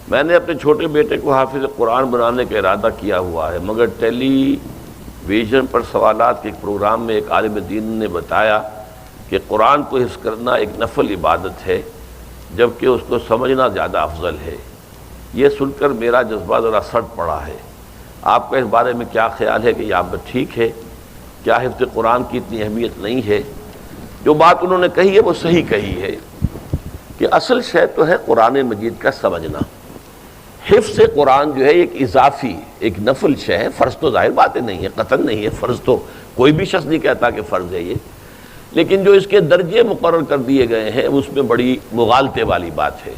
میں نے اپنے چھوٹے بیٹے کو حافظ قرآن بنانے کا ارادہ کیا ہوا ہے، مگر ٹیلی ویژن پر سوالات کے ایک پروگرام میں ایک عالم دین نے بتایا کہ قرآن کو حفظ کرنا ایک نفل عبادت ہے جبکہ اس کو سمجھنا زیادہ افضل ہے۔ یہ سن کر میرا جذبہ ذرا سٹ پڑا ہے۔ آپ کا اس بارے میں کیا خیال ہے کہ یہ آپ کا ٹھیک ہے؟ کیا حفظ قرآن کی اتنی اہمیت نہیں ہے؟ جو بات انہوں نے کہی ہے وہ صحیح کہی ہے کہ اصل شے تو ہے قرآن مجید کا سمجھنا۔ حفظ قرآن جو ہے ایک اضافی ایک نفل شے ہے، فرض تو ظاہر باتیں نہیں ہے، قطعاً نہیں ہے، فرض تو کوئی بھی شخص نہیں کہتا کہ فرض ہے یہ، لیکن جو اس کے درجے مقرر کر دیے گئے ہیں اس میں بڑی مغالطے والی بات ہے۔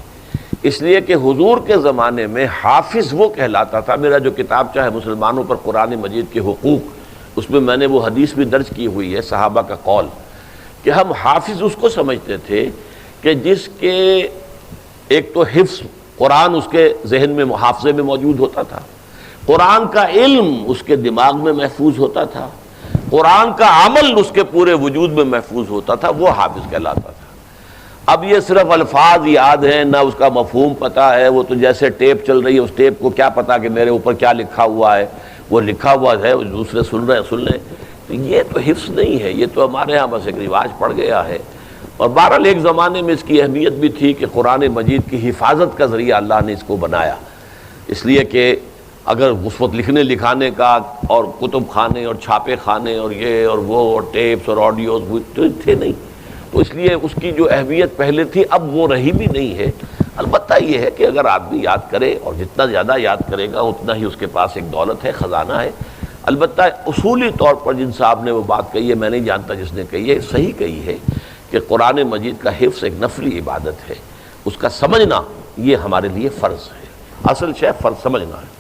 اس لیے کہ حضور کے زمانے میں حافظ وہ کہلاتا تھا۔ میرا جو کتاب ہے مسلمانوں پر قرآن مجید کے حقوق، اس میں میں نے وہ حدیث بھی درج کی ہوئی ہے، صحابہ کا قول، کہ ہم حافظ اس کو سمجھتے تھے کہ جس کے ایک تو حفظ قرآن اس کے ذہن میں محافظے میں موجود ہوتا تھا، قرآن کا علم اس کے دماغ میں محفوظ ہوتا تھا، قرآن کا عمل اس کے پورے وجود میں محفوظ ہوتا تھا، وہ حافظ کہلاتا تھا۔ اب یہ صرف الفاظ یاد ہیں، نہ اس کا مفہوم پتہ ہے، وہ تو جیسے ٹیپ چل رہی ہے، اس ٹیپ کو کیا پتہ کہ میرے اوپر کیا لکھا ہوا ہے، وہ لکھا ہوا ہے دوسرے سن رہے ہیں سن لیں، تو یہ تو حفظ نہیں ہے، یہ تو ہمارے ہاں بس ایک رواج پڑ گیا ہے۔ اور بہرحال ایک زمانے میں اس کی اہمیت بھی تھی کہ قرآن مجید کی حفاظت کا ذریعہ اللہ نے اس کو بنایا، اس لیے کہ اگر اس وقت لکھنے لکھانے کا اور کتب خانے اور چھاپے خانے اور یہ اور وہ اور ٹیپس اور آڈیوز تو تھے نہیں، تو اس لیے اس کی جو اہمیت پہلے تھی اب وہ رہی بھی نہیں ہے۔ البتہ یہ ہے کہ اگر آدمی یاد کرے اور جتنا زیادہ یاد کرے گا اتنا ہی اس کے پاس ایک دولت ہے، خزانہ ہے۔ البتہ اصولی طور پر جن صاحب نے وہ بات کہی ہے، میں نہیں جانتا جس نے کہی ہے، صحیح کہی ہے کہ قرآن مجید کا حفظ ایک نفلی عبادت ہے، اس کا سمجھنا یہ ہمارے لیے فرض ہے، اصل شے فرض سمجھنا ہے۔